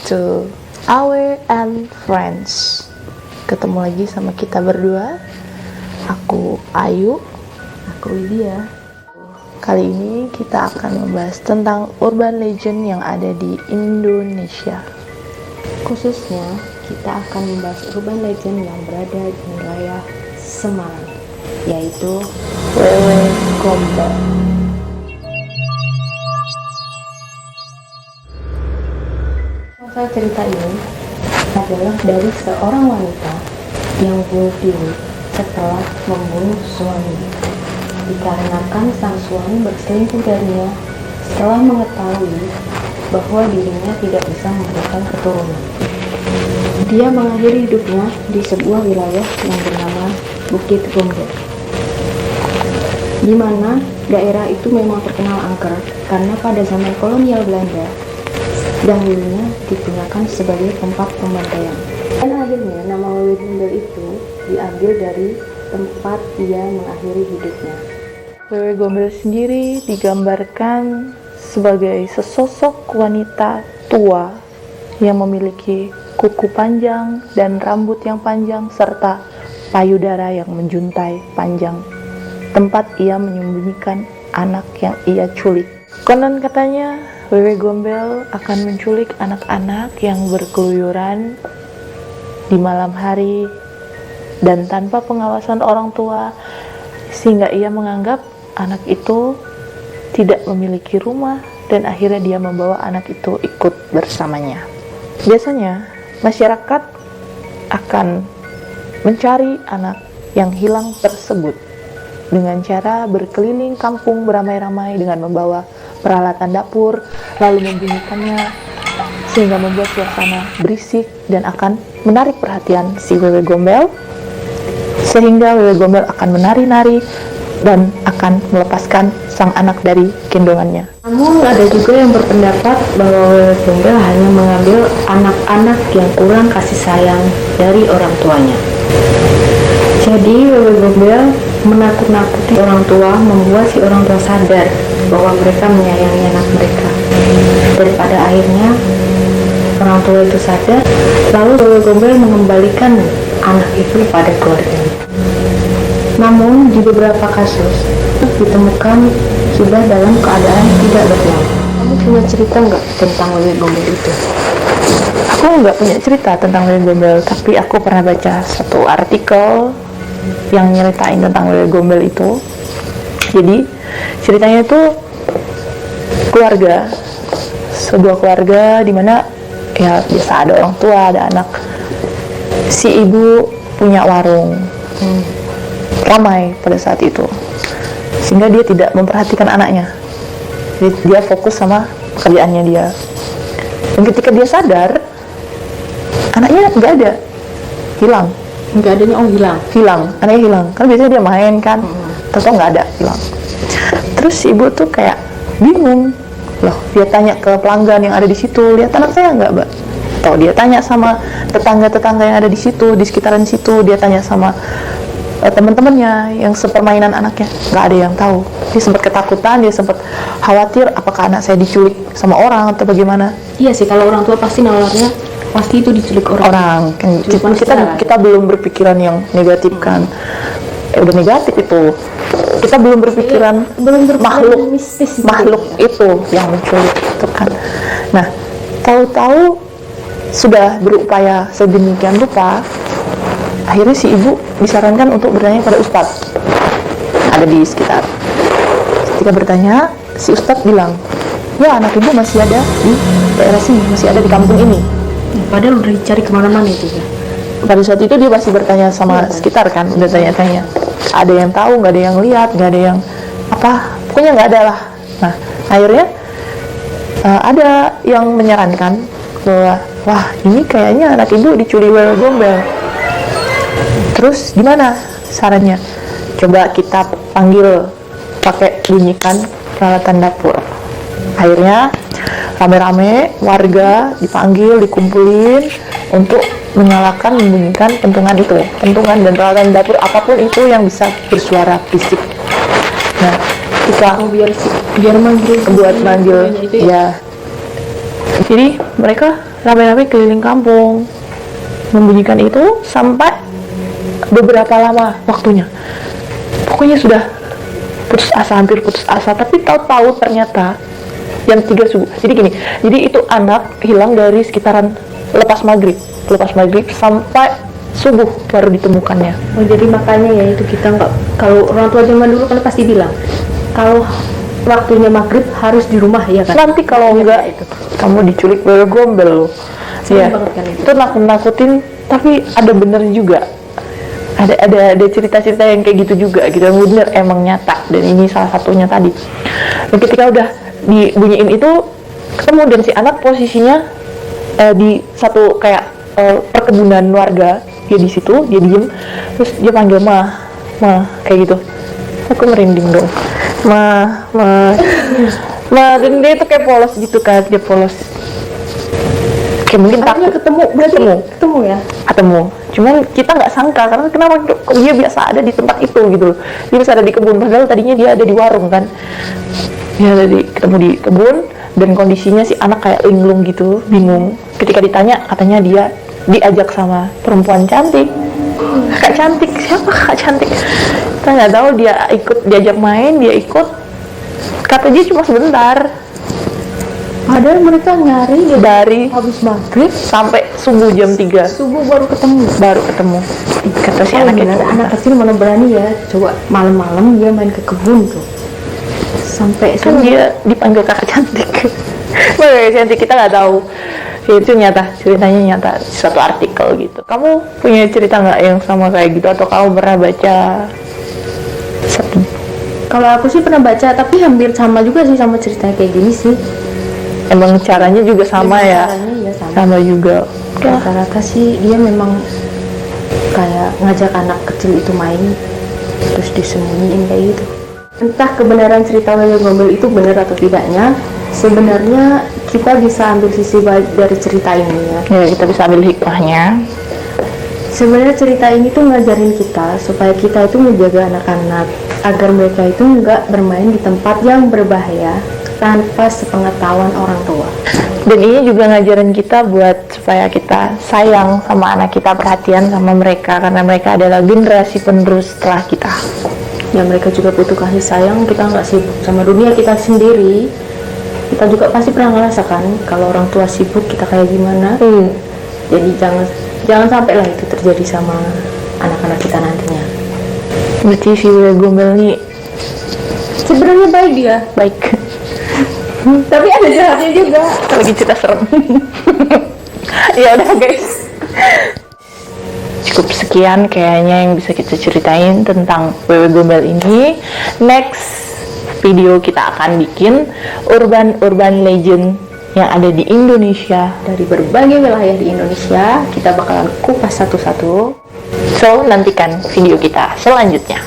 to Awe and Friends. Ketemu lagi sama kita berdua. Aku Ayu, aku Widya. Kali ini kita akan membahas tentang urban legend yang ada di Indonesia. Khususnya kita akan membahas urban legend yang berada di wilayah Semarang, yaitu Wewe Gombel. Asal cerita ini adalah dari seorang wanita yang bunuh diri setelah membunuh suaminya, dikarenakan sang suami berselingkuh darinya setelah mengetahui bahwa dirinya tidak bisa memberikan keturunan. Dia mengakhiri hidupnya di sebuah wilayah yang bernama Bukit Gombel, di mana daerah itu memang terkenal angker karena pada zaman kolonial Belanda dahulunya digunakan sebagai tempat pembantaian. Dan akhirnya nama Wewe Gombel itu diambil dari tempat ia mengakhiri hidupnya. Wewe Gombel sendiri digambarkan sebagai sesosok wanita tua yang memiliki kuku panjang dan rambut yang panjang serta payudara yang menjuntai panjang, tempat ia menyembunyikan anak yang ia culik. Konon katanya Wewe Gombel akan menculik anak-anak yang berkeluyuran di malam hari dan tanpa pengawasan orang tua, sehingga ia menganggap anak itu tidak memiliki rumah dan akhirnya dia membawa anak itu ikut bersamanya. Biasanya masyarakat akan mencari anak yang hilang tersebut dengan cara berkeliling kampung beramai-ramai dengan membawa peralatan dapur, lalu membunyikannya sehingga membuat suasana berisik dan akan menarik perhatian si Wewe Gombel, sehingga Wewe Gombel akan menari-nari dan akan melepaskan sang anak dari gendongannya. Namun ada juga yang berpendapat bahwa Wewe Gombel hanya mengambil anak-anak yang kurang kasih sayang dari orang tuanya. Jadi Wewe Gombel menakut-nakuti orang tua, membuat si orang tua sadar bahwa mereka menyayangi anak mereka. Dan pada akhirnya orang tua itu sadar, lalu Wewe Gombel mengembalikan anak itu pada keluarganya. Namun di beberapa kasus ditemukan sudah dalam keadaan tidak bernyawa. Kamu punya cerita nggak tentang Wewe Gombel itu? Aku nggak punya cerita tentang Wewe Gombel, tapi aku pernah baca satu artikel yang nyeritain tentang Wewe Gombel itu. Jadi ceritanya itu keluarga, sebuah keluarga di mana ya biasa ada orang tua, ada anak. Si ibu punya warung, ramai pada saat itu, sehingga dia tidak memperhatikan anaknya. Jadi dia fokus sama pekerjaannya dia. Dan ketika dia sadar, anaknya nggak ada, hilang. Nggak adanya, Hilang, anaknya hilang. Kan biasanya dia main kan, terus nggak ada, hilang. Terus ibu tuh kayak bingung, loh. Dia tanya ke pelanggan yang ada di situ, lihat anak saya nggak, Mbak? Atau dia tanya sama tetangga-tetangga yang ada di situ, di sekitaran situ. Dia tanya sama teman-temannya yang sepermainan anaknya, nggak ada yang tahu. Dia sempat ketakutan, dia sempat khawatir apakah anak saya diculik sama orang atau bagaimana. Iya sih, kalau orang tua pasti nalarnya pasti itu diculik orang. Kan kita belum berpikiran yang negatif kan. Udah negatif itu. Kita belum berpikiran makhluk itu yang menculik itu kan. Nah, tahu-tahu sudah berupaya sedemikian rupa, akhirnya si ibu disarankan untuk bertanya pada ustadz ada di sekitar. Ketika bertanya, si ustadz bilang, ya anak ibu masih ada di daerah sini, masih ada di kampung ini. Padahal udah dicari kemana-mana itu ya. Pada saat itu dia pasti bertanya sama sekitar kan, udah tanya-tanya. Ada yang tahu, nggak ada yang lihat, nggak ada yang apa, pokoknya nggak ada lah. Nah, akhirnya ada yang menyarankan bahwa, wah ini kayaknya anak ibu diculik Wewe Gombel. Terus gimana sarannya? Coba kita panggil, pakai bunyikan peralatan dapur. Akhirnya rame-rame warga dipanggil, dikumpulin untuk menyalakan, membunyikan pentungan itu, pentungan dan peralatan dapur apapun itu yang bisa bersuara fisik. Nah, kita biar manggil buat manggil itu ya. Jadi mereka rame-rame keliling kampung membunyikan itu sampai beberapa lama waktunya. Pokoknya sudah putus asa, hampir putus asa, tapi tahu-tahu ternyata jam 3 subuh. Jadi gini, jadi itu anak hilang dari sekitaran lepas maghrib sampai subuh baru ditemukannya. Oh, jadi makanya ya itu kita nggak, kalau orang tua zaman dulu kan pasti bilang kalau waktunya maghrib harus di rumah ya kan. Nanti kalau enggak itu kamu diculik wewe gombel loh. Iya. Kan Itu nakut-nakutin, tapi ada bener juga. Ada cerita-cerita yang kayak gitu juga gitu, yang bener emang nyata, dan ini salah satunya tadi. Dan ketika udah dibunyiin itu ketemu, dan si anak posisinya di satu kayak perkebunan warga, dia di situ, dia diem, terus dia panggil mah kayak gitu. Aku merinding dong, mah dan dia itu kayak polos gitu kan, dia polos kayak mungkin takut. Ketemu, berarti ketemu ya? Ketemu, cuman kita nggak sangka karena kenapa kok dia biasa ada di tempat itu gitu loh. Dia bisa ada di kebun, padahal tadinya dia ada di warung kan. Dia ketemu di kebun, dan kondisinya si anak kayak linglung gitu, bingung. Ketika ditanya, katanya dia diajak sama perempuan cantik. Kakak cantik, siapa kakak cantik? Kita nggak tahu, dia diajak main, dia ikut. Kata dia cuma sebentar. Padahal mereka nyari Dari habis maghrib sampai subuh jam 3 subuh baru ketemu. Kata si anak itu. Anak kecil mana berani ya, coba malam-malam dia main ke kebun tuh sampai Kan dia dipanggil kakak cantik. Kakak cantik, kita nggak tahu. Ya, itu nyata, ceritanya nyata, suatu artikel gitu. Kamu punya cerita nggak yang sama kayak gitu, atau kamu pernah baca sepi? Kalau aku sih pernah baca, tapi hampir sama juga sih sama ceritanya kayak gini sih. Emang caranya juga sama ya? Caranya ya sama. Sama juga. Rata-rata sih dia memang kayak ngajak anak kecil itu main terus disembunyiin kayak gitu. Entah kebenaran cerita wewe gombel itu benar atau tidaknya, sebenarnya kita bisa ambil sisi baik dari cerita ini ya. Ya, kita bisa ambil hikmahnya. Sebenarnya cerita ini tuh ngajarin kita supaya kita itu menjaga anak-anak agar mereka itu nggak bermain di tempat yang berbahaya tanpa sepengetahuan orang tua. Dan ini juga ngajarin kita buat supaya kita sayang sama anak kita, perhatian sama mereka, karena mereka adalah generasi penerus setelah kita. Ya, mereka juga butuh kasih sayang. Kita nggak sibuk sama dunia kita sendiri, kita juga pasti pernah ngerasakan kalau orang tua sibuk kita kayak gimana. Jadi jangan sampai lah itu terjadi sama anak-anak kita nantinya. Berarti si wewe gombel nih Sebenarnya baik dia, baik. tapi ada jahatnya juga. Kita lagi cerita serem. Ya udah guys, cukup sekian kayaknya yang bisa kita ceritain tentang wewe gombel ini. Next video kita akan bikin urban legend yang ada di Indonesia, Dari berbagai wilayah di Indonesia, kita bakalan kupas satu-satu. so nantikan video kita selanjutnya.